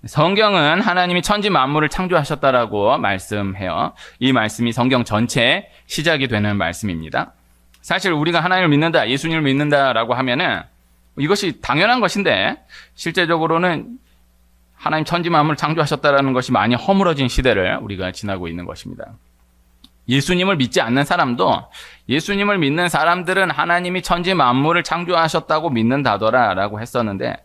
성경은 하나님이 천지 만물을 창조하셨다라고 말씀해요. 이 말씀이 성경 전체의 시작이 되는 말씀입니다. 사실 우리가 하나님을 믿는다, 예수님을 믿는다라고 하면은 이것이 당연한 것인데 실제적으로는 하나님 천지 만물을 창조하셨다라는 것이 많이 허물어진 시대를 우리가 지나고 있는 것입니다. 예수님을 믿지 않는 사람도 예수님을 믿는 사람들은 하나님이 천지 만물을 창조하셨다고 믿는다더라라고 했었는데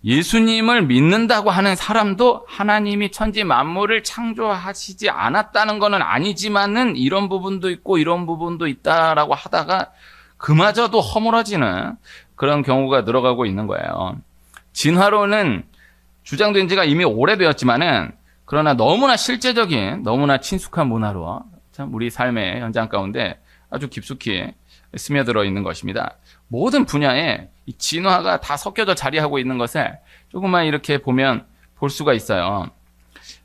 예수님을 믿는다고 하는 사람도 하나님이 천지 만물을 창조하시지 않았다는 것은 아니지만은 이런 부분도 있고 이런 부분도 있다라고 하다가 그마저도 허물어지는 그런 경우가 늘어가고 있는 거예요. 진화론은 주장된 지가 이미 오래되었지만은 그러나 너무나 실제적인 너무나 친숙한 문화로 참 우리 삶의 현장 가운데 아주 깊숙이 스며들어 있는 것입니다. 모든 분야에 이 진화가 다 섞여져 자리하고 있는 것을 조금만 이렇게 보면 볼 수가 있어요.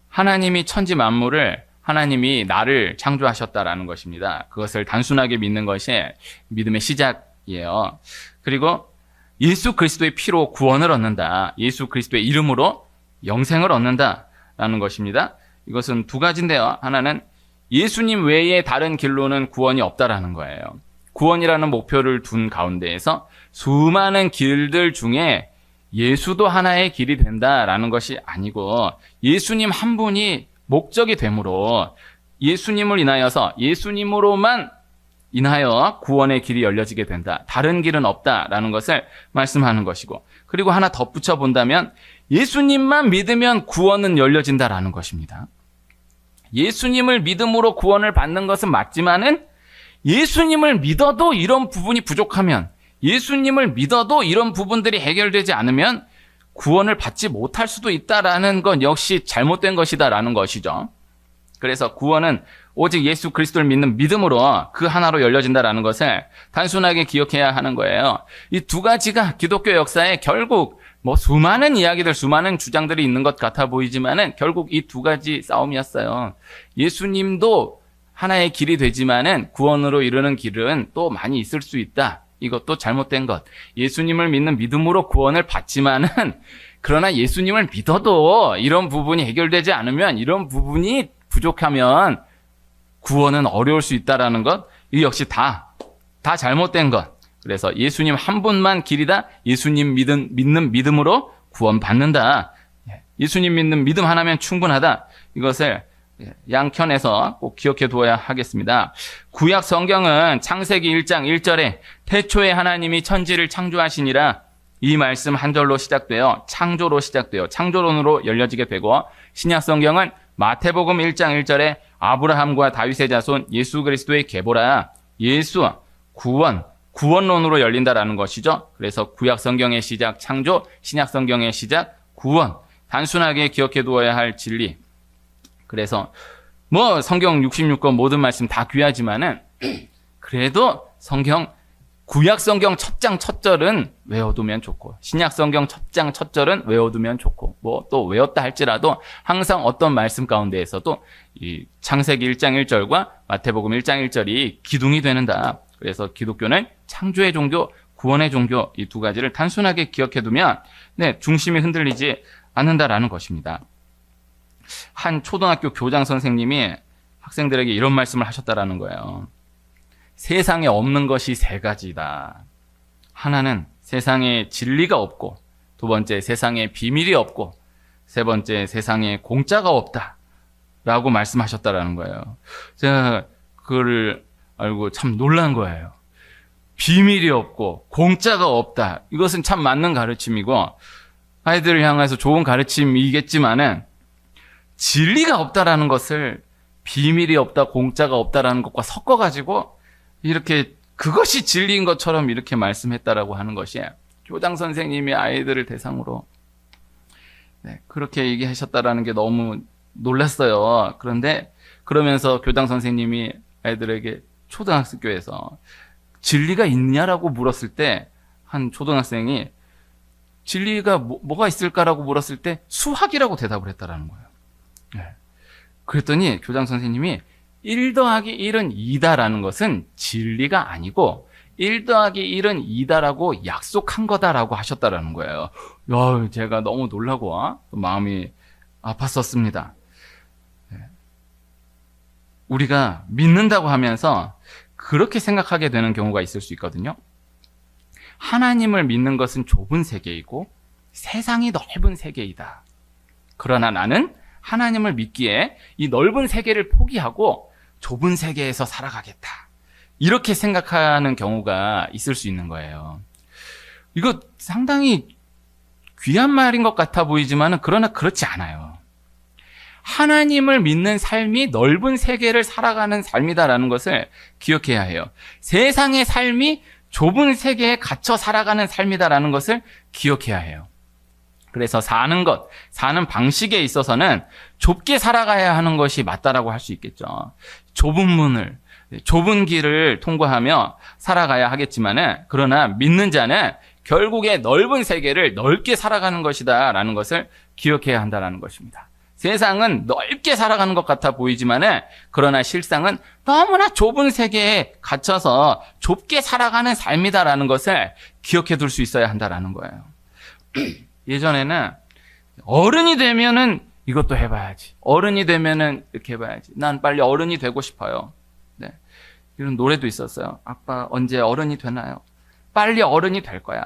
하나님이 천지 만물을 하나님이 나를 창조하셨다라는 것입니다. 그것을 단순하게 믿는 것이 믿음의 시작이에요. 그리고 예수 그리스도의 피로 구원을 얻는다. 예수 그리스도의 이름으로 영생을 얻는다라는 것입니다. 이것은 두 가지인데요. 하나는 예수님 외에 다른 길로는 구원이 없다라는 거예요. 구원이라는 목표를 둔 가운데에서 수많은 길들 중에 예수도 하나의 길이 된다라는 것이 아니고 예수님 한 분이 목적이 되므로 예수님을 인하여서 예수님으로만 인하여 구원의 길이 열려지게 된다. 다른 길은 없다라는 것을 말씀하는 것이고 그리고 하나 덧붙여 본다면 예수님만 믿으면 구원은 열려진다라는 것입니다. 예수님을 믿음으로 구원을 받는 것은 맞지만은 예수님을 믿어도 이런 부분이 부족하면 예수님을 믿어도 이런 부분들이 해결되지 않으면 구원을 받지 못할 수도 있다라는 건 역시 잘못된 것이다라는 것이죠. 그래서 구원은 오직 예수 그리스도를 믿는 믿음으로 그 하나로 열려진다라는 것을 단순하게 기억해야 하는 거예요. 이 두 가지가 기독교 역사에 결국 수많은 이야기들, 수많은 주장들이 있는 것 같아 보이지만은 결국 이 두 가지 싸움이었어요. 예수님도 하나의 길이 되지만은 구원으로 이르는 길은 또 많이 있을 수 있다. 이것도 잘못된 것. 예수님을 믿는 믿음으로 구원을 받지만은 그러나 예수님을 믿어도 이런 부분이 해결되지 않으면 이런 부분이 부족하면 구원은 어려울 수 있다라는 것. 이 역시 다 잘못된 것. 그래서 예수님 한 분만 길이다. 예수님 믿는 믿음으로 구원받는다. 예수님 믿는 믿음 하나면 충분하다. 이것을 양편에서 꼭 기억해 두어야 하겠습니다. 구약 성경은 창세기 1장 1절에 태초에 하나님이 천지를 창조하시니라 이 말씀 한 절로 시작되어 창조로 시작되어 창조론으로 열려지게 되고 신약 성경은 마태복음 1장 1절에 아브라함과 다윗의 자손 예수 그리스도의 계보라 예수 구원론으로 열린다라는 것이죠. 그래서 구약 성경의 시작 창조, 신약 성경의 시작 구원. 단순하게 기억해 두어야 할 진리. 그래서 성경 66권 모든 말씀 다 귀하지만은 그래도 구약 성경 첫 장 첫 절은 외워두면 좋고 신약 성경 첫 장 첫 절은 외워두면 좋고 또 외웠다 할지라도 항상 어떤 말씀 가운데에서도 이 창세기 1장 1절과 마태복음 1장 1절이 기둥이 되는다. 그래서 기독교는 창조의 종교, 구원의 종교 이 두 가지를 단순하게 기억해두면 중심이 흔들리지 않는다라는 것입니다. 한 초등학교 교장 선생님이 학생들에게 이런 말씀을 하셨다라는 거예요. 세상에 없는 것이 세 가지다. 하나는 세상에 진리가 없고, 두 번째 세상에 비밀이 없고, 세 번째 세상에 공짜가 없다. 라고 말씀하셨다라는 거예요. 제가 그거를 알고 참 놀란 거예요. 비밀이 없고 공짜가 없다. 이것은 참 맞는 가르침이고 아이들을 향해서 좋은 가르침이겠지만은 진리가 없다라는 것을 비밀이 없다, 공짜가 없다라는 것과 섞어가지고 이렇게 그것이 진리인 것처럼 이렇게 말씀했다라고 하는 것이 교장 선생님이 아이들을 대상으로 그렇게 얘기하셨다라는 게 너무 놀랐어요. 그런데 그러면서 교장 선생님이 아이들에게 초등학교에서 진리가 있냐라고 물었을 때 한 초등학생이 진리가 뭐가 있을까라고 물었을 때 수학이라고 대답을 했다라는 거예요. 그랬더니 교장 선생님이 1 더하기 1은 2다라는 것은 진리가 아니고 1 더하기 1은 2다라고 약속한 거다라고 하셨다라는 거예요. 제가 너무 놀라고 마음이 아팠었습니다. 우리가 믿는다고 하면서 그렇게 생각하게 되는 경우가 있을 수 있거든요. 하나님을 믿는 것은 좁은 세계이고 세상이 넓은 세계이다. 그러나 나는 하나님을 믿기에 이 넓은 세계를 포기하고 좁은 세계에서 살아가겠다. 이렇게 생각하는 경우가 있을 수 있는 거예요. 이거 상당히 귀한 말인 것 같아 보이지만 그러나 그렇지 않아요. 하나님을 믿는 삶이 넓은 세계를 살아가는 삶이다라는 것을 기억해야 해요. 세상의 삶이 좁은 세계에 갇혀 살아가는 삶이다라는 것을 기억해야 해요. 그래서 사는 방식에 있어서는 좁게 살아가야 하는 것이 맞다라고 할 수 있겠죠. 좁은 길을 통과하며 살아가야 하겠지만은, 그러나 믿는 자는 결국에 넓은 세계를 넓게 살아가는 것이다라는 것을 기억해야 한다라는 것입니다. 세상은 넓게 살아가는 것 같아 보이지만은, 그러나 실상은 너무나 좁은 세계에 갇혀서 좁게 살아가는 삶이다라는 것을 기억해 둘 수 있어야 한다라는 거예요. 예전에는 어른이 되면은 이것도 해봐야지. 어른이 되면은 이렇게 해봐야지. 난 빨리 어른이 되고 싶어요. 네. 이런 노래도 있었어요. 아빠 언제 어른이 되나요? 빨리 어른이 될 거야.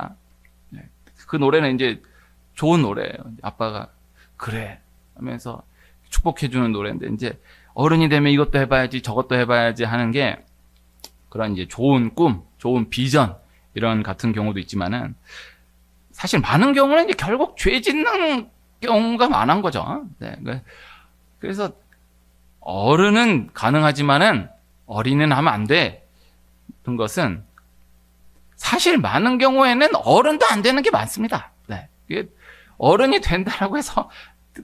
네. 그 노래는 이제 좋은 노래예요. 아빠가 그래 하면서 축복해주는 노래인데, 이제 어른이 되면 이것도 해봐야지 저것도 해봐야지 하는 게 그런 이제 좋은 꿈, 좋은 비전 이런 같은 경우도 있지만은, 사실 많은 경우는 이제 결국 죄 짓는 경우가 많은 거죠. 네. 그래서 어른은 가능하지만은 어린이는 하면 안 돼. 그런 것은 사실 많은 경우에는 어른도 안 되는 게 많습니다. 네. 어른이 된다라고 해서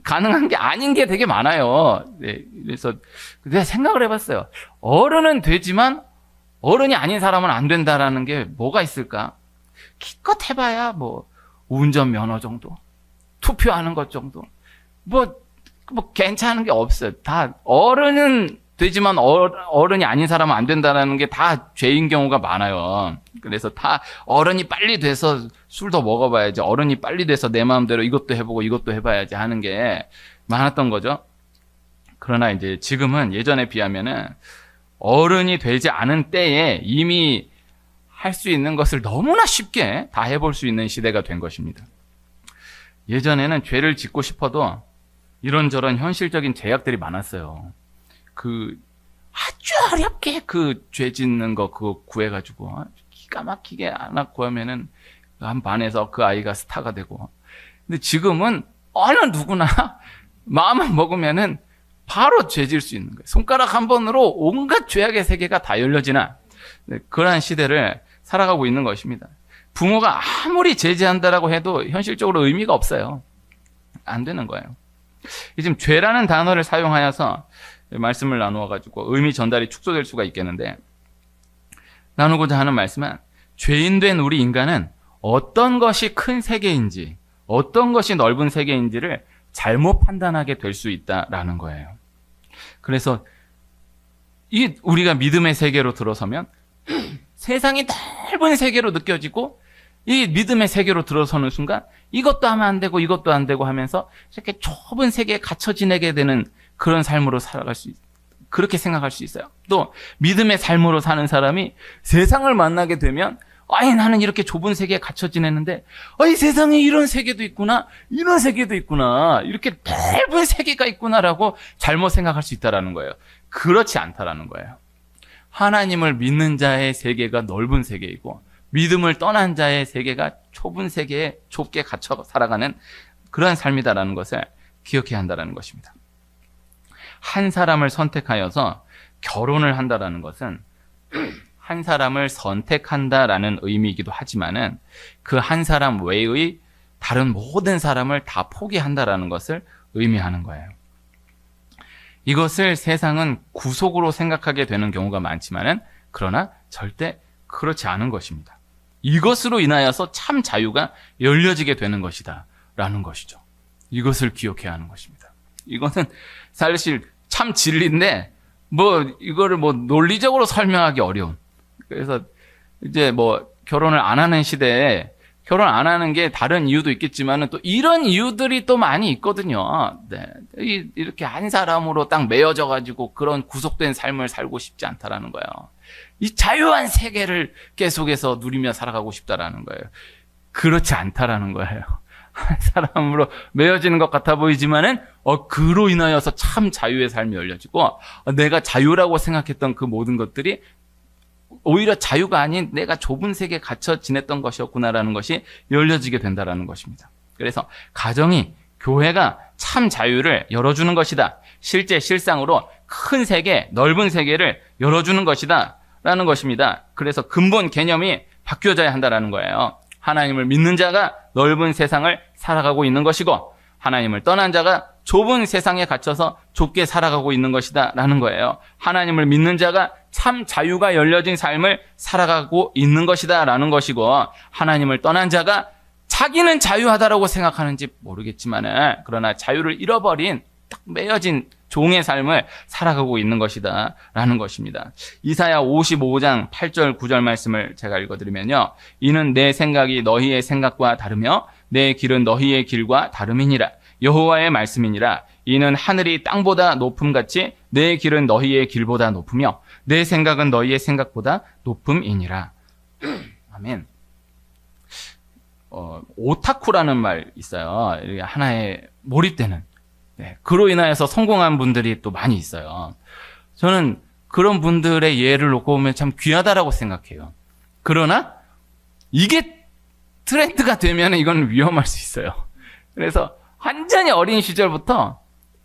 가능한 게 아닌 게 되게 많아요. 네. 그래서 내가 생각을 해봤어요. 어른은 되지만 어른이 아닌 사람은 안 된다라는 게 뭐가 있을까? 기껏 해봐야 뭐 운전면허 정도, 투표하는 것 정도, 뭐 괜찮은 게 없어요. 다 어른은 되지만 어른이 아닌 사람은 안 된다는 게 다 죄인 경우가 많아요. 그래서 다 어른이 빨리 돼서 술도 먹어봐야지, 어른이 빨리 돼서 내 마음대로 이것도 해보고 이것도 해봐야지 하는 게 많았던 거죠. 그러나 이제 지금은 예전에 비하면은 어른이 되지 않은 때에 이미 할 수 있는 것을 너무나 쉽게 다 해볼 수 있는 시대가 된 것입니다. 예전에는 죄를 짓고 싶어도 이런저런 현실적인 제약들이 많았어요. 아주 어렵게 죄 짓는 거 그거 구해가지고 기가 막히게 하나 구하면은 한 반에서 그 아이가 스타가 되고. 근데 지금은 어느 누구나 마음만 먹으면은 바로 죄 질 수 있는 거예요. 손가락 한 번으로 온갖 죄악의 세계가 다 열려지는 그러한 시대를 살아가고 있는 것입니다. 부모가 아무리 제지한다라고 해도 현실적으로 의미가 없어요. 안 되는 거예요. 지금 죄라는 단어를 사용하여서 말씀을 나누어가지고 의미 전달이 축소될 수가 있겠는데, 나누고자 하는 말씀은 죄인 된 우리 인간은 어떤 것이 큰 세계인지, 어떤 것이 넓은 세계인지를 잘못 판단하게 될 수 있다라는 거예요. 그래서 우리가 믿음의 세계로 들어서면 세상이 넓은 세계로 느껴지고, 이 믿음의 세계로 들어서는 순간 이것도 하면 안 되고 이것도 안 되고 하면서 이렇게 좁은 세계에 갇혀 지내게 되는 그런 삶으로 살아갈 수 있어요. 그렇게 생각할 수 있어요. 또 믿음의 삶으로 사는 사람이 세상을 만나게 되면, 나는 이렇게 좁은 세계에 갇혀 지내는데 세상에 이런 세계도 있구나, 이런 세계도 있구나, 이렇게 넓은 세계가 있구나라고 잘못 생각할 수 있다라는 거예요. 그렇지 않다라는 거예요. 하나님을 믿는 자의 세계가 넓은 세계이고, 믿음을 떠난 자의 세계가 좁은 세계에 좁게 갇혀 살아가는 그러한 삶이다라는 것을 기억해야 한다는 것입니다. 한 사람을 선택하여서 결혼을 한다라는 것은 한 사람을 선택한다라는 의미이기도 하지만은, 그 한 사람 외의 다른 모든 사람을 다 포기한다라는 것을 의미하는 거예요. 이것을 세상은 구속으로 생각하게 되는 경우가 많지만은, 그러나 절대 그렇지 않은 것입니다. 이것으로 인하여서 참 자유가 열려지게 되는 것이다 라는 것이죠. 이것을 기억해야 하는 것입니다. 이거는 사실 참 진리인데 이거를 논리적으로 설명하기 어려운. 그래서 이제 뭐 결혼을 안 하는 시대에 결혼 안 하는 게 다른 이유도 있겠지만은 또 이런 이유들이 또 많이 있거든요. 네. 이렇게 한 사람으로 딱 매여져 가지고 그런 구속된 삶을 살고 싶지 않다라는 거예요. 이 자유한 세계를 계속해서 누리며 살아가고 싶다라는 거예요. 그렇지 않다라는 거예요. 한 사람으로 매여지는 것 같아 보이지만은 그로 인하여서 참 자유의 삶이 열려지고 내가 자유라고 생각했던 그 모든 것들이 오히려 자유가 아닌 내가 좁은 세계에 갇혀 지냈던 것이었구나라는 것이 열려지게 된다라는 것입니다. 그래서 가정이 교회가 참 자유를 열어주는 것이다. 실제 실상으로 큰 세계, 넓은 세계를 열어주는 것이다 라는 것입니다. 그래서 근본 개념이 바뀌어져야 한다라는 거예요. 하나님을 믿는 자가 넓은 세상을 살아가고 있는 것이고 하나님을 떠난 자가 좁은 세상에 갇혀서 좁게 살아가고 있는 것이다 라는 거예요. 하나님을 믿는 자가 참 자유가 열려진 삶을 살아가고 있는 것이다 라는 것이고 하나님을 떠난 자가 자기는 자유하다라고 생각하는지 모르겠지만 그러나 자유를 잃어버린 딱 매여진 종의 삶을 살아가고 있는 것이다 라는 것입니다. 이사야 55장 8절 9절 말씀을 제가 읽어드리면요. 이는 내 생각이 너희의 생각과 다르며 내 길은 너희의 길과 다름이니라. 여호와의 말씀이니라. 이는 하늘이 땅보다 높음같이 내 길은 너희의 길보다 높으며 내 생각은 너희의 생각보다 높음이니라. 아멘. 오타쿠라는 말 있어요. 하나에 몰입되는. 네, 그로 인하여서 성공한 분들이 또 많이 있어요. 저는 그런 분들의 예를 놓고 보면 참 귀하다라고 생각해요. 그러나 이게 트렌드가 되면 이건 위험할 수 있어요. 그래서 완전히 어린 시절부터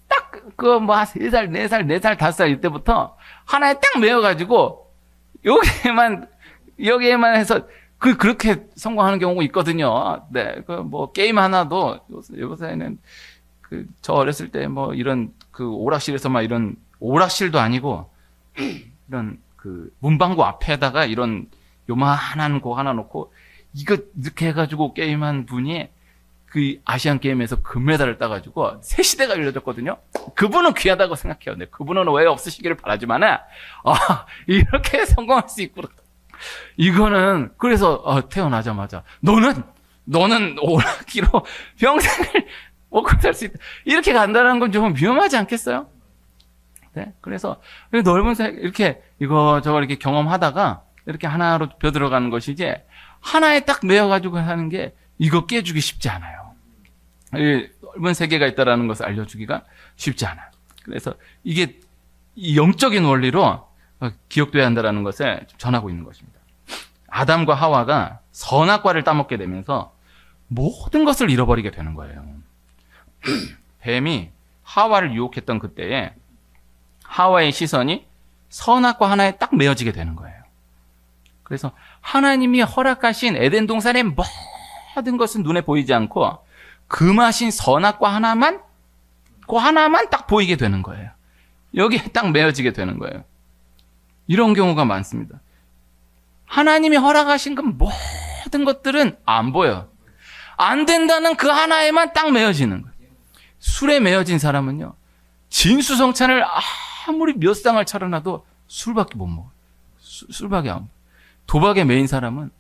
딱 그 뭐 3살, 4살, 4살, 5살 이때부터 하나에 딱 매여가지고 여기에만 해서 그렇게 성공하는 경우가 있거든요. 네, 그 뭐 게임 하나도 요새는 저 어렸을 때 뭐 이런 오락실에서 막 이런 오락실도 아니고 이런 문방구 앞에다가 이런 요만한 거 하나 놓고 이거 이렇게 해가지고 게임한 분이 아시안 게임에서 금메달을 따가지고 새 시대가 열려졌거든요. 그분은 귀하다고 생각해요. 네, 그분은 왜 없으시기를 바라지만은 이렇게 성공할 수 있구나. 이거는 그래서 태어나자마자 너는 오락기로 평생을 먹고 살 수 있다. 이렇게 간다는 건 좀 위험하지 않겠어요? 네. 그래서 넓은 세계 이렇게 이거저거 이렇게 경험하다가 이렇게 하나로 벼들어가는 것이 이제 하나에 딱 매여가지고 하는 게 이거 깨주기 쉽지 않아요. 이 넓은 세계가 있다라는 것을 알려주기가 쉽지 않아요. 그래서 이게 이 영적인 원리로 기억돼야 한다라는 것을 전하고 있는 것입니다. 아담과 하와가 선악과를 따먹게 되면서 모든 것을 잃어버리게 되는 거예요. 뱀이 하와를 유혹했던 그때에 하와의 시선이 선악과 하나에 딱 매어지게 되는 거예요. 그래서 하나님이 허락하신 에덴 동산의 모든 것은 눈에 보이지 않고 금하신 선악과 하나만 딱 보이게 되는 거예요. 여기에 딱 매어지게 되는 거예요. 이런 경우가 많습니다. 하나님이 허락하신 그 모든 것들은 안 보여. 안 된다는 그 하나에만 딱 매어지는 거예요. 술에 매어진 사람은요, 진수성찬을 아무리 몇 상을 차려놔도 술밖에 못 먹어요. 술밖에 안 먹어요. 도박에 매인 사람은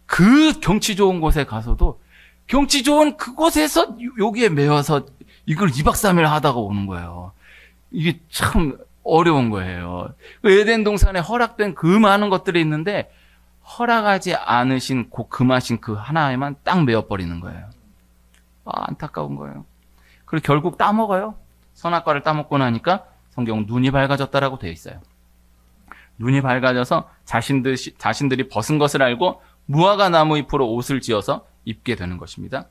그 경치 좋은 곳에 가서도 경치 좋은 그곳에서 여기에 매어서 이걸 2박 3일 하다가 오는 거예요. 이게 참 어려운 거예요. 에덴 동산에 허락된 그 많은 것들이 있는데 허락하지 않으신 금하신 그 하나에만 딱 매어버리는 거예요. 안타까운 거예요. 그리고 결국 따먹어요. 선악과를 따먹고 나니까 성경은 눈이 밝아졌다라고 되어 있어요. 눈이 밝아져서 자신들이 벗은 것을 알고 무화과 나무 잎으로 옷을 지어서 입게 되는 것입니다.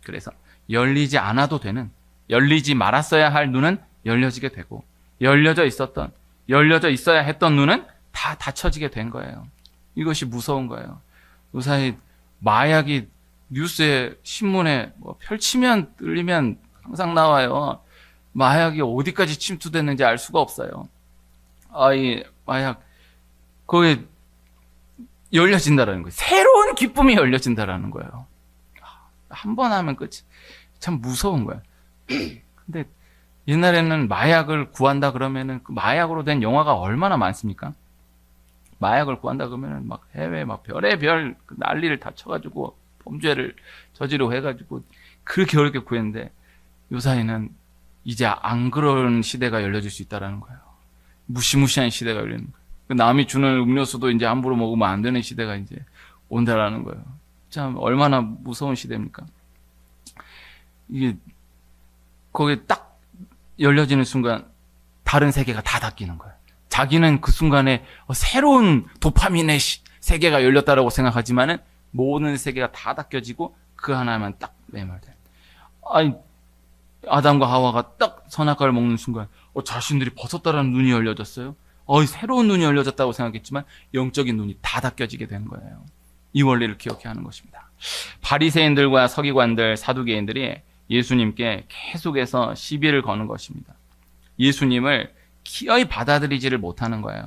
그래서 열리지 않아도 되는, 열리지 말았어야 할 눈은 열려지게 되고 열려져 있어야 했던 눈은 다 닫혀지게 된 거예요. 이것이 무서운 거예요. 요새 마약이 뉴스에 신문에 펼치면 들리면 항상 나와요. 마약이 어디까지 침투됐는지 알 수가 없어요. 이 마약 거기에 열려진다라는 거예요. 새로운 기쁨이 열려진다라는 거예요. 한 번 하면 끝이. 참 무서운 거예요. 근데 옛날에는 마약을 구한다 그러면은 그 마약으로 된 영화가 얼마나 많습니까? 마약을 구한다 그러면은 막 해외 막 별의별 난리를 다 쳐가지고 범죄를 저지르고 해가지고 그렇게 어렵게 구했는데 요사이는 이제 안 그런 시대가 열려질 수 있다라는 거예요. 무시무시한 시대가 열리는 거예요. 남이 주는 음료수도 이제 함부로 먹으면 안 되는 시대가 이제 온다라는 거예요. 참 얼마나 무서운 시대입니까? 이게 거기에 딱 열려지는 순간 다른 세계가 다 닫히는 거예요. 자기는 그 순간에 새로운 도파민의 세계가 열렸다라고 생각하지만은 모든 세계가 다 닫혀지고 그 하나만 딱 매몰돼. 아니 아담과 하와가 딱 선악과를 먹는 순간 자신들이 벗었다라는 눈이 열려졌어요. 새로운 눈이 열려졌다고 생각했지만 영적인 눈이 다 닫혀지게 되는 거예요. 이 원리를 기억해야 하는 것입니다. 바리새인들과 서기관들, 사두개인들이 예수님께 계속해서 시비를 거는 것입니다. 예수님을 기어이 받아들이지를 못하는 거예요.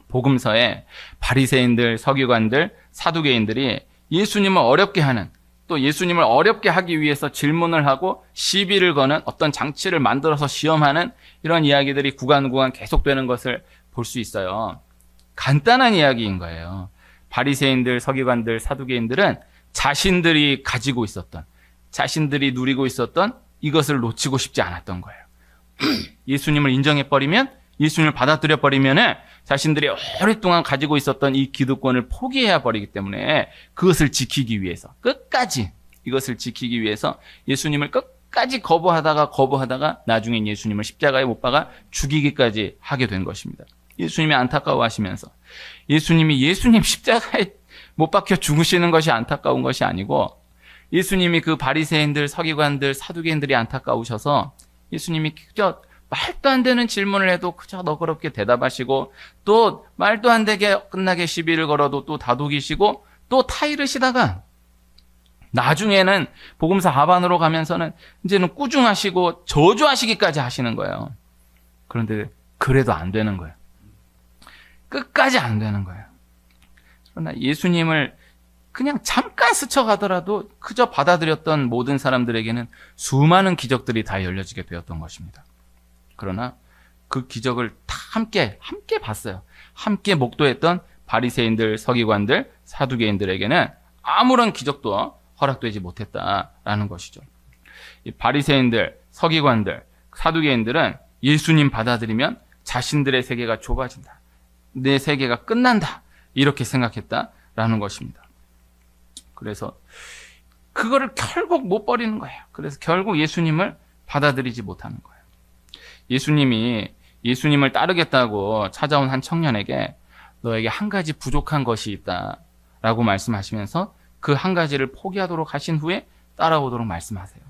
복음서에 바리새인들, 서기관들, 사두개인들이 예수님을 어렵게 하는, 또 예수님을 어렵게 하기 위해서 질문을 하고 시비를 거는 어떤 장치를 만들어서 시험하는 이런 이야기들이 구간 계속되는 것을 볼 수 있어요. 간단한 이야기인 거예요. 바리새인들, 서기관들, 사두개인들은 자신들이 가지고 있었던, 자신들이 누리고 있었던 이것을 놓치고 싶지 않았던 거예요. 예수님을 인정해버리면, 예수님을 받아들여버리면 자신들이 오랫동안 가지고 있었던 이 기득권을 포기해야 버리기 때문에 그것을 지키기 위해서, 끝까지 이것을 지키기 위해서 예수님을 끝까지 거부하다가 나중엔 예수님을 십자가에 못 박아 죽이기까지 하게 된 것입니다. 예수님이 안타까워하시면서 예수님 십자가에 못 박혀 죽으시는 것이 안타까운 것이 아니고 예수님이 그 바리새인들, 서기관들, 사두개인들이 안타까우셔서 예수님이 그저 말도 안 되는 질문을 해도 그저 너그럽게 대답하시고 또 말도 안 되게 끝나게 시비를 걸어도 또 다독이시고 또 타이르시다가 나중에는 복음서 하반으로 가면서는 이제는 꾸중하시고 저주하시기까지 하시는 거예요. 그런데 그래도 안 되는 거예요. 끝까지 안 되는 거예요. 그러나 예수님을 그냥 잠깐 스쳐가더라도 그저 받아들였던 모든 사람들에게는 수많은 기적들이 다 열려지게 되었던 것입니다. 그러나 그 기적을 다 함께 봤어요. 함께 목도했던 바리새인들, 서기관들, 사두개인들에게는 아무런 기적도 허락되지 못했다라는 것이죠. 이 바리새인들, 서기관들, 사두개인들은 예수님 받아들이면 자신들의 세계가 좁아진다. 내 세계가 끝난다. 이렇게 생각했다라는 것입니다. 그래서 그거를 결국 못 버리는 거예요. 그래서 결국 예수님을 받아들이지 못하는 거예요. 예수님을 따르겠다고 찾아온 한 청년에게 너에게 한 가지 부족한 것이 있다라고 말씀하시면서 그 한 가지를 포기하도록 하신 후에 따라오도록 말씀하세요.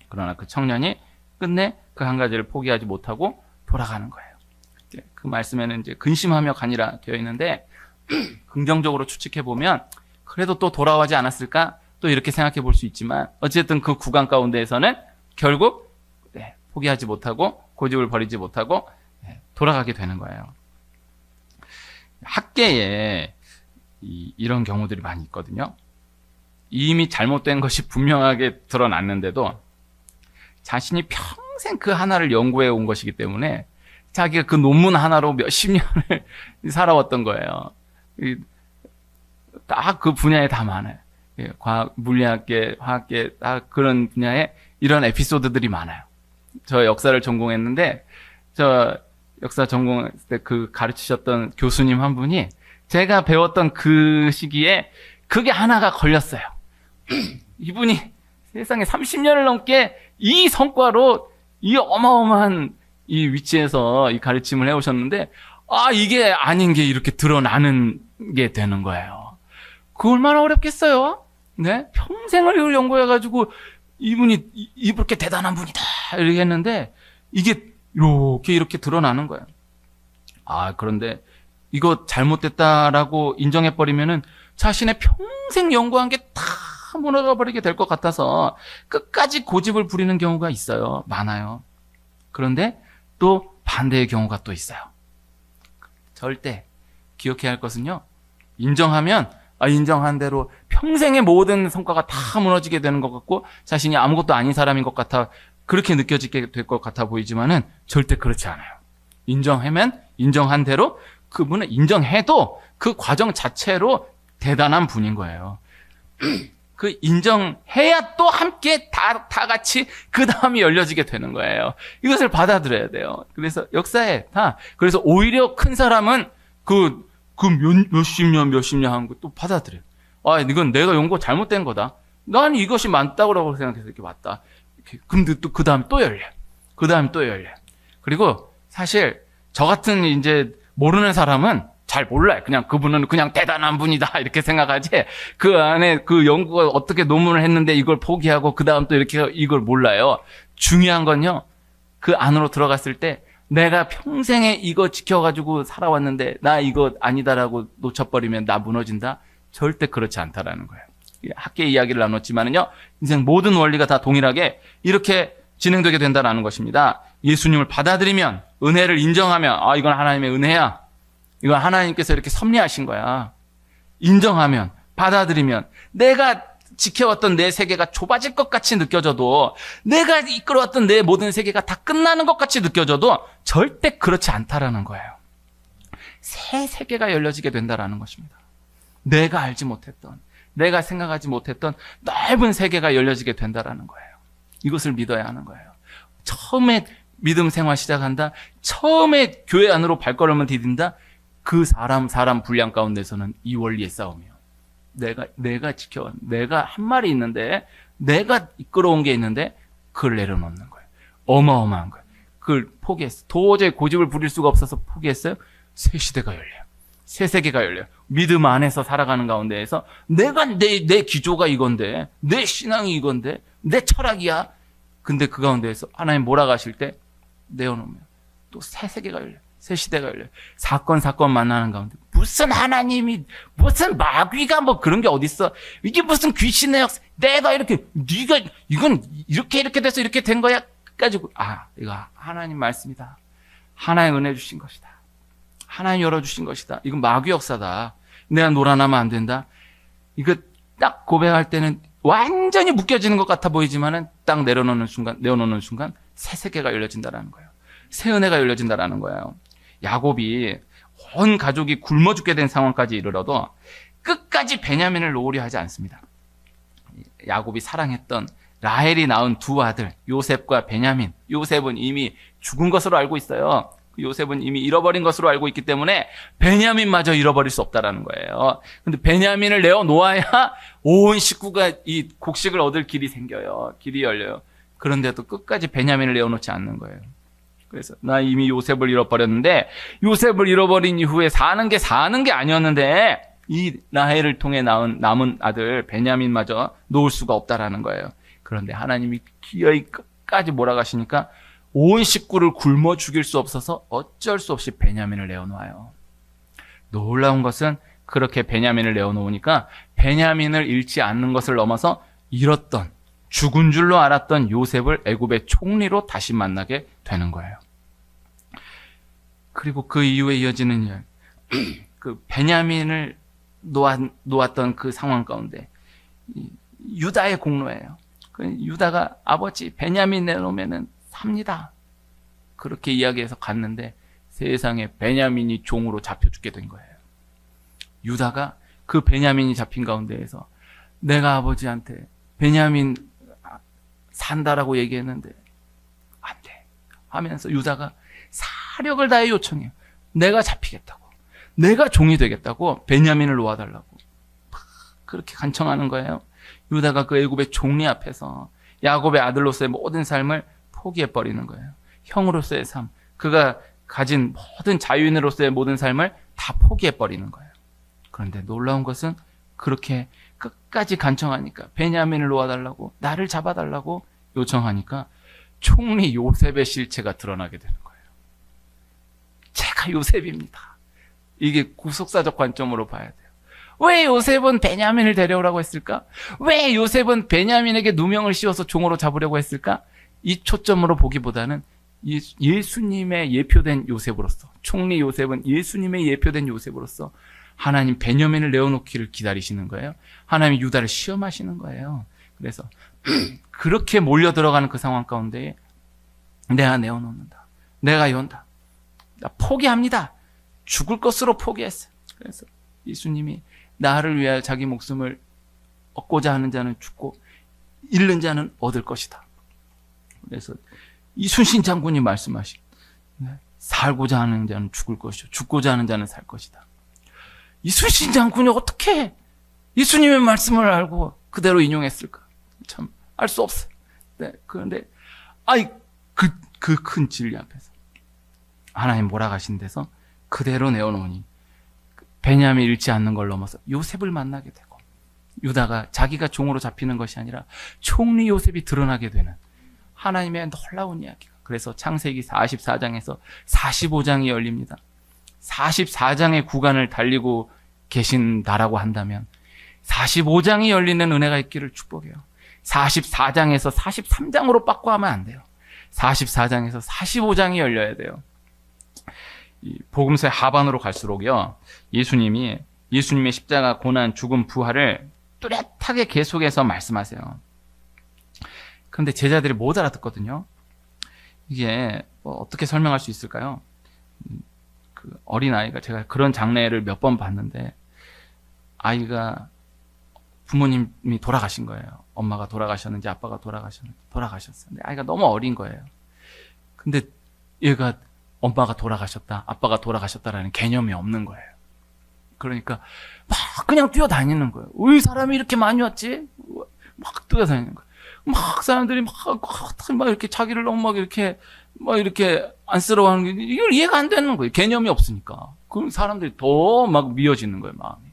그러나 그 청년이 끝내 그 한 가지를 포기하지 못하고 돌아가는 거예요. 그 말씀에는 이제 근심하며 가니라 되어 있는데 긍정적으로 추측해 보면 그래도 또 돌아오지 않았을까? 또 이렇게 생각해 볼 수 있지만 어쨌든 그 구간 가운데에서는 결국 포기하지 못하고 고집을 버리지 못하고 돌아가게 되는 거예요. 학계에 이런 경우들이 많이 있거든요. 이미 잘못된 것이 분명하게 드러났는데도 자신이 평생 그 하나를 연구해 온 것이기 때문에 자기가 그 논문 하나로 몇십 년을 살아왔던 거예요. 딱 그 분야에 다 많아요. 과학, 물리학계, 화학계, 다 그런 분야에 이런 에피소드들이 많아요. 저 역사를 전공했는데, 저 역사 전공할 때 그 가르치셨던 교수님 한 분이 제가 배웠던 그 시기에 그게 하나가 걸렸어요. 이분이 세상에 30년을 넘게 이 성과로 이 어마어마한 이 위치에서 이 가르침을 해오셨는데, 이게 아닌 게 이렇게 드러나는 게 되는 거예요. 그 얼마나 어렵겠어요? 네? 평생을 이걸 연구해가지고 이분이 이렇게 대단한 분이다 이렇게 했는데 이게 이렇게 드러나는 거예요. 그런데 이거 잘못됐다라고 인정해버리면은 자신의 평생 연구한 게 다 무너져 버리게 될 것 같아서 끝까지 고집을 부리는 경우가 있어요. 많아요. 그런데 또 반대의 경우가 또 있어요. 절대 기억해야 할 것은요. 인정하면 인정한 대로 평생의 모든 성과가 다 무너지게 되는 것 같고 자신이 아무것도 아닌 사람인 것 같아 그렇게 느껴지게 될 것 같아 보이지만은 절대 그렇지 않아요. 인정하면 인정한 대로 그분은 인정해도 그 과정 자체로 대단한 분인 거예요. 그 인정해야 또 함께 다 같이 그 다음이 열려지게 되는 거예요. 이것을 받아들여야 돼요. 그래서 역사에 그래서 오히려 큰 사람은 몇십 년 한 거 또 받아들여요. 이건 내가 연구 잘못된 거다. 난 이것이 맞다고 생각해서 이렇게 맞다. 근데 또 그 다음에 또 열려. 그 다음에 또 열려. 그리고 사실 저 같은 이제 모르는 사람은 잘 몰라요. 그냥 그분은 그냥 대단한 분이다 이렇게 생각하지. 그 안에 그 연구가 어떻게 논문을 했는데 이걸 포기하고 그 다음 또 이렇게 이걸 몰라요. 중요한 건요. 그 안으로 들어갔을 때 내가 평생에 이거 지켜가지고 살아왔는데 나 이거 아니다라고 놓쳐버리면 나 무너진다? 절대 그렇지 않다라는 거예요. 학계 이야기를 나눴지만은요. 인생 모든 원리가 다 동일하게 이렇게 진행되게 된다라는 것입니다. 예수님을 받아들이면 은혜를 인정하면 이건 하나님의 은혜야. 이건 하나님께서 이렇게 섭리하신 거야. 인정하면 받아들이면 내가 지켜왔던 내 세계가 좁아질 것 같이 느껴져도 내가 이끌어왔던 내 모든 세계가 다 끝나는 것 같이 느껴져도 절대 그렇지 않다라는 거예요. 새 세계가 열려지게 된다라는 것입니다. 내가 알지 못했던 내가 생각하지 못했던 넓은 세계가 열려지게 된다라는 거예요. 이것을 믿어야 하는 거예요. 처음에 믿음 생활 시작한다. 처음에 교회 안으로 발걸음을 디딘다. 그 사람 분량 가운데서는 이 원리의 싸움이에요. 내가 지켜온, 내가 한 말이 있는데, 내가 이끌어온 게 있는데, 그걸 내려놓는 거예요. 어마어마한 거예요. 그걸 포기했어요. 도저히 고집을 부릴 수가 없어서 포기했어요. 새 시대가 열려요. 새 세계가 열려요. 믿음 안에서 살아가는 가운데에서 내 기조가 이건데, 내 신앙이 이건데, 내 철학이야. 근데 그 가운데에서 하나님 몰아가실 때 내어놓으면 또 새 세계가 열려요. 새 시대가 열려요. 사건 만나는 가운데 무슨 하나님이 무슨 마귀가 뭐 그런 게 어딨어. 이게 무슨 귀신의 역사. 내가 이렇게 네가 이건 이렇게 돼서 이렇게 된 거야. 가지고 이거 하나님 말씀이다. 하나님 은혜 주신 것이다. 하나님 열어주신 것이다. 이건 마귀 역사다. 내가 놀아나면 안 된다. 이거 딱 고백할 때는 완전히 묶여지는 것 같아 보이지만은 딱 내어놓는 순간 새 세계가 열려진다라는 거예요. 새 은혜가 열려진다라는 거예요. 야곱이 온 가족이 굶어 죽게 된 상황까지 이르러도 끝까지 베냐민을 놓으려 하지 않습니다. 야곱이 사랑했던 라헬이 낳은 두 아들 요셉과 베냐민. 요셉은 이미 죽은 것으로 알고 있어요. 요셉은 이미 잃어버린 것으로 알고 있기 때문에 베냐민마저 잃어버릴 수 없다라는 거예요. 근데 베냐민을 내어놓아야 온 식구가 이 곡식을 얻을 길이 생겨요. 길이 열려요. 그런데도 끝까지 베냐민을 내어놓지 않는 거예요. 그래서 나 이미 요셉을 잃어버렸는데 요셉을 잃어버린 이후에 사는 게 아니었는데 이 라헬을 통해 남은 아들 베냐민마저 놓을 수가 없다라는 거예요. 그런데 하나님이 기어이 끝까지 몰아가시니까 온 식구를 굶어 죽일 수 없어서 어쩔 수 없이 베냐민을 내어놓아요. 놀라운 것은 그렇게 베냐민을 내어놓으니까 베냐민을 잃지 않는 것을 넘어서 잃었던 죽은 줄로 알았던 요셉을 애굽의 총리로 다시 만나게 되는 거예요. 그리고 그 이후에 이어지는 일, 그 베냐민을 놓았던 그 상황 가운데 유다의 공로예요. 유다가 아버지 베냐민 내놓으면은 삽니다. 그렇게 이야기해서 갔는데 세상에 베냐민이 종으로 잡혀 죽게 된 거예요. 유다가 그 베냐민이 잡힌 가운데에서 내가 아버지한테 베냐민 산다라고 얘기했는데 안 돼 하면서 유다가 사력을 다해 요청해요. 내가 잡히겠다고, 내가 종이 되겠다고 베냐민을 놓아달라고 그렇게 간청하는 거예요. 유다가 그 애굽의 총리 앞에서 야곱의 아들로서의 모든 삶을 포기해버리는 거예요. 형으로서의 삶, 그가 가진 모든 자유인으로서의 모든 삶을 다 포기해버리는 거예요. 그런데 놀라운 것은 그렇게 끝까지 간청하니까 베냐민을 놓아달라고, 나를 잡아달라고 요청하니까 총리 요셉의 실체가 드러나게 되는 거예요. 제가 요셉입니다. 이게 구속사적 관점으로 봐야 돼요. 왜 요셉은 베냐민을 데려오라고 했을까? 왜 요셉은 베냐민에게 누명을 씌워서 종으로 잡으려고 했을까? 이 초점으로 보기보다는 예수님의 예표된 요셉으로서, 총리 요셉은 예수님의 예표된 요셉으로서 하나님 베냐민을 내어놓기를 기다리시는 거예요. 하나님이 유다를 시험하시는 거예요. 그래서 그렇게 몰려 들어가는 그 상황 가운데 내가 내어놓는다. 내가 연다. 나 포기합니다. 죽을 것으로 포기했어요. 그래서 예수님이 나를 위하여 자기 목숨을 얻고자 하는 자는 죽고 잃는 자는 얻을 것이다. 그래서 이순신 장군이 말씀하신 살고자 하는 자는 죽을 것이요 죽고자 하는 자는 살 것이다. 이순신 장군이 어떻게 예수님의 말씀을 알고 그대로 인용했을까? 참 알 수 없어요. 네, 그런데 그 큰 진리 앞에서 하나님 몰아가신 데서 그대로 내어놓으니 베냐민 잃지 않는 걸 넘어서 요셉을 만나게 되고 유다가 자기가 종으로 잡히는 것이 아니라 총리 요셉이 드러나게 되는 하나님의 놀라운 이야기가. 그래서 창세기 44장에서 45장이 열립니다. 44장의 구간을 달리고 계신다라고 한다면 45장이 열리는 은혜가 있기를 축복해요. 44장에서 43장으로 바꿔하면 안 돼요. 44장에서 45장이 열려야 돼요. 이 복음서의 하반으로 갈수록요, 예수님의 십자가, 고난, 죽음, 부활을 뚜렷하게 계속해서 말씀하세요. 그런데 제자들이 못 알아듣거든요. 이게 어떻게 설명할 수 있을까요? 그 어린아이가, 제가 그런 장례를 몇 번 봤는데, 아이가 부모님이 돌아가신 거예요. 엄마가 돌아가셨는지 아빠가 돌아가셨는지 돌아가셨어요. 근데 아이가 너무 어린 거예요. 근데 얘가 엄마가 돌아가셨다, 아빠가 돌아가셨다라는 개념이 없는 거예요. 그러니까 막 그냥 뛰어다니는 거예요. 왜 사람이 이렇게 많이 왔지? 막 뛰어다니는 거예요. 막 사람들이 막 이렇게 자기를 너무 막 이렇게 안쓰러워하는 게 이걸 이해가 안 되는 거예요. 개념이 없으니까. 그럼 사람들이 더 막 미어지는 거예요, 마음이.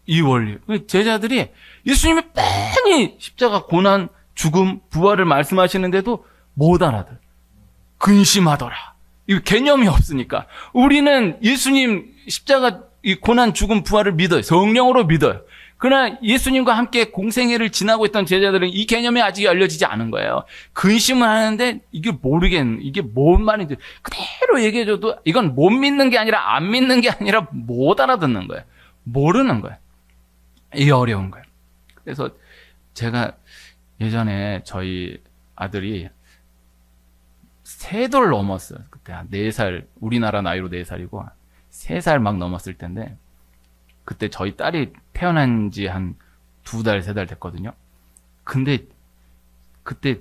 이 원리. 제자들이 예수님이 뺑이 십자가, 고난, 죽음, 부활을 말씀하시는데도 못 알아들. 근심하더라. 이 개념이 없으니까. 우리는 예수님 십자가, 이 고난, 죽음, 부활을 믿어요. 성령으로 믿어요. 그러나 예수님과 함께 공생애를 지나고 있던 제자들은 이 개념이 아직 알려지지 않은 거예요. 근심을 하는데 이게 모르겠는, 이게 뭔 말인지 그대로 얘기해줘도 이건 못 믿는 게 아니라 안 믿는 게 아니라 못 알아듣는 거예요. 모르는 거예요. 이게 어려운 거예요. 그래서 제가 예전에 저희 아들이 3돌 넘었어요. 그때 한 4살, 우리나라 나이로 4살이고 3살 막 넘었을 텐데, 그때 저희 딸이 태어난 지 한 2달, 3달 됐거든요. 근데 그때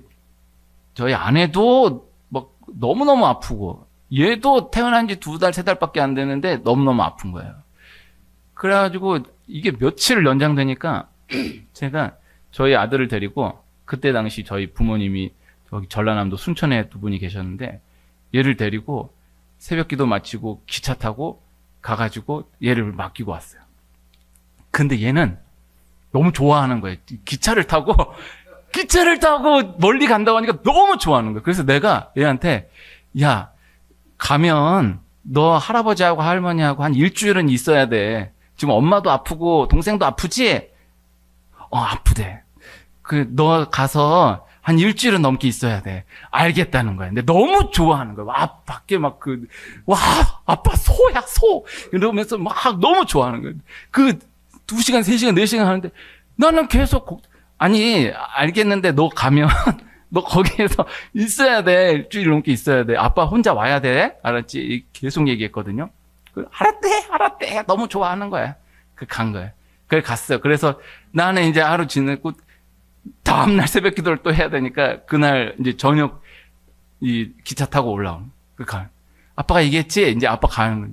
저희 아내도 막 너무너무 아프고, 얘도 태어난 지 2달, 3달밖에 안 되는데 너무너무 아픈 거예요. 그래가지고 이게 며칠 연장되니까 제가 저희 아들을 데리고, 그때 당시 저희 부모님이 저기 전라남도 순천에 2분이 계셨는데, 얘를 데리고 새벽 기도 마치고 기차 타고 가가지고 얘를 맡기고 왔어요. 근데 얘는 너무 좋아하는 거예요. 기차를 타고 멀리 간다고 하니까 너무 좋아하는 거예요. 그래서 내가 얘한테, 야, 가면 너 할아버지하고 할머니하고 한 일주일은 있어야 돼. 지금 엄마도 아프고 동생도 아프지? 아프대. 너 가서 한 일주일은 넘게 있어야 돼. 알겠다는 거야. 근데 너무 좋아하는 거야. 밖에 막 아빠 소야, 소! 이러면서 막 너무 좋아하는 거야. 2시간, 3시간, 4시간 하는데 나는 계속, 알겠는데 너 가면 너 거기에서 있어야 돼. 일주일 넘게 있어야 돼. 아빠 혼자 와야 돼. 알았지? 계속 얘기했거든요. 알았대. 너무 좋아하는 거야. 간 거야. 그래, 갔어요. 그래서 나는 이제 하루 지내고 다음날 새벽 기도를 또 해야 되니까 그날 이제 저녁 이 기차 타고 올라오는 아빠가 얘기했지? 이제 아빠 가는 거야.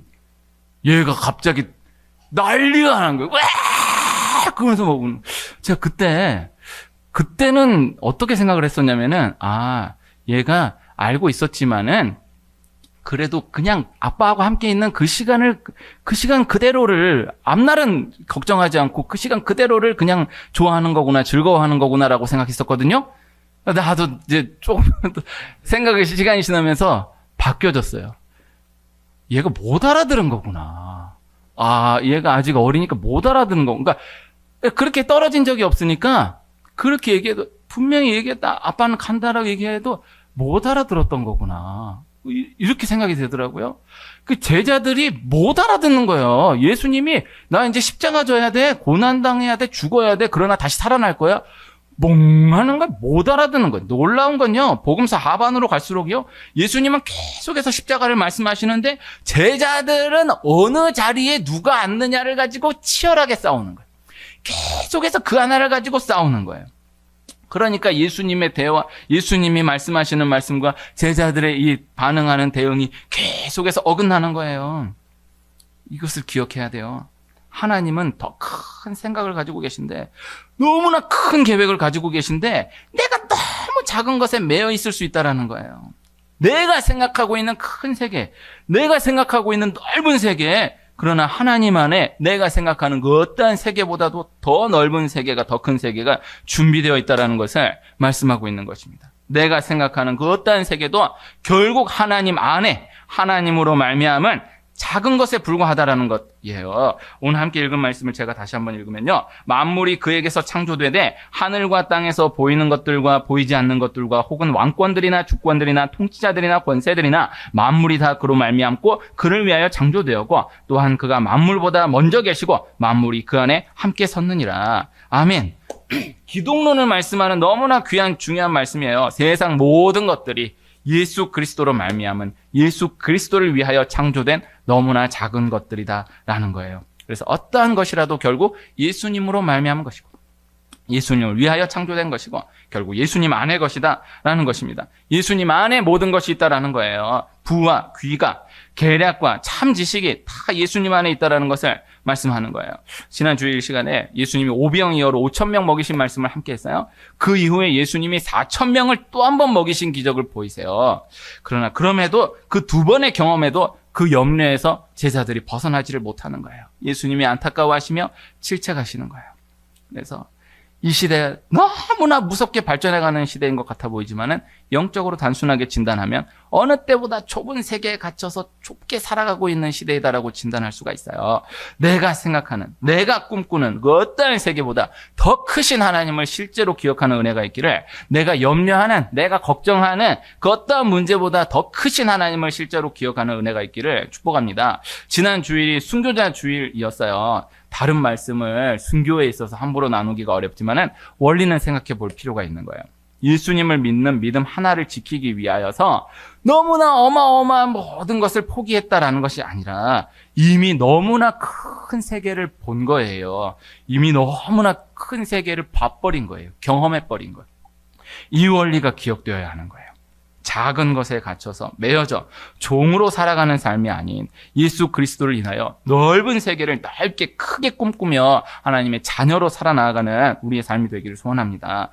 얘가 갑자기 난리가 나는 거야. 와! 그러면서 막 제가 그때는 어떻게 생각을 했었냐면은, 얘가 알고 있었지만은 그래도 그냥 아빠하고 함께 있는 그 시간 그대로를, 앞날은 걱정하지 않고 그 시간 그대로를 그냥 좋아하는 거구나, 즐거워하는 거구나라고 생각했었거든요. 나도 이제 조금 시간이 지나면서 바뀌어졌어요. 얘가 못 알아들은 거구나. 얘가 아직 어리니까 못 알아듣는 거. 그러니까 그렇게 떨어진 적이 없으니까 그렇게 얘기해도, 분명히 얘기했다, 아빠는 간다라고 얘기해도 못 알아들었던 거구나. 이렇게 생각이 되더라고요. 그 제자들이 못 알아듣는 거예요. 예수님이 나 이제 십자가 져야 돼, 고난당해야 돼, 죽어야 돼, 그러나 다시 살아날 거야. 멍하는 걸 못 알아듣는 거예요. 놀라운 건요, 복음서 하반으로 갈수록요, 예수님은 계속해서 십자가를 말씀하시는데 제자들은 어느 자리에 누가 앉느냐를 가지고 치열하게 싸우는 거예요. 계속해서 그 하나를 가지고 싸우는 거예요. 그러니까 예수님의 대화, 예수님이 말씀하시는 말씀과 제자들의 이 반응하는 대응이 계속해서 어긋나는 거예요. 이것을 기억해야 돼요. 하나님은 더 큰 생각을 가지고 계신데, 너무나 큰 계획을 가지고 계신데, 내가 너무 작은 것에 매여 있을 수 있다는 거예요. 내가 생각하고 있는 큰 세계, 내가 생각하고 있는 넓은 세계, 그러나 하나님 안에 내가 생각하는 그 어떠한 세계보다도 더 넓은 세계가, 더 큰 세계가 준비되어 있다는 것을 말씀하고 있는 것입니다. 내가 생각하는 그 어떠한 세계도 결국 하나님 안에, 하나님으로 말미암은 작은 것에 불과하다라는 것이에요. 오늘 함께 읽은 말씀을 제가 다시 한번 읽으면요, 만물이 그에게서 창조되되 하늘과 땅에서 보이는 것들과 보이지 않는 것들과 혹은 왕권들이나 주권들이나 통치자들이나 권세들이나 만물이 다 그로 말미암고 그를 위하여 창조되었고 또한 그가 만물보다 먼저 계시고 만물이 그 안에 함께 섰느니라. 아멘. 기독론을 말씀하는 너무나 귀한 중요한 말씀이에요. 세상 모든 것들이 예수 그리스도로 말미암은, 예수 그리스도를 위하여 창조된 너무나 작은 것들이다라는 거예요. 그래서 어떠한 것이라도 결국 예수님으로 말미암은 것이고, 예수님을 위하여 창조된 것이고, 결국 예수님 안의 것이다라는 것입니다. 예수님 안에 모든 것이 있다라는 거예요. 부와 귀가, 계략과 참 지식이 다 예수님 안에 있다라는 것을 말씀하는 거예요. 지난 주일 시간에 예수님이 오병이어로 5,000명 먹이신 말씀을 함께 했어요. 그 이후에 예수님이 4,000명을 또 한 번 먹이신 기적을 보이세요. 그러나 그럼에도 그 두 번의 경험에도 그 염려에서 제자들이 벗어나지를 못하는 거예요. 예수님이 안타까워하시며 질책하시는 거예요. 그래서 이 시대가 너무나 무섭게 발전해가는 시대인 것 같아 보이지만은 영적으로 단순하게 진단하면 어느 때보다 좁은 세계에 갇혀서 좁게 살아가고 있는 시대이다라고 진단할 수가 있어요. 내가 생각하는, 내가 꿈꾸는 그 어떠한 세계보다 더 크신 하나님을 실제로 기억하는 은혜가 있기를, 내가 염려하는, 내가 걱정하는 그 어떠한 문제보다 더 크신 하나님을 실제로 기억하는 은혜가 있기를 축복합니다. 지난 주일이 순교자 주일이었어요. 다른 말씀을 순교에 있어서 함부로 나누기가 어렵지만은 원리는 생각해 볼 필요가 있는 거예요. 예수님을 믿는 믿음 하나를 지키기 위하여서 너무나 어마어마한 모든 것을 포기했다라는 것이 아니라 이미 너무나 큰 세계를 본 거예요. 이미 너무나 큰 세계를 봐버린 거예요. 경험해버린 거예요. 이 원리가 기억되어야 하는 거예요. 작은 것에 갇혀서 매여져 종으로 살아가는 삶이 아닌 예수 그리스도를 인하여 넓은 세계를 넓게 크게 꿈꾸며 하나님의 자녀로 살아나가는 우리의 삶이 되기를 소원합니다.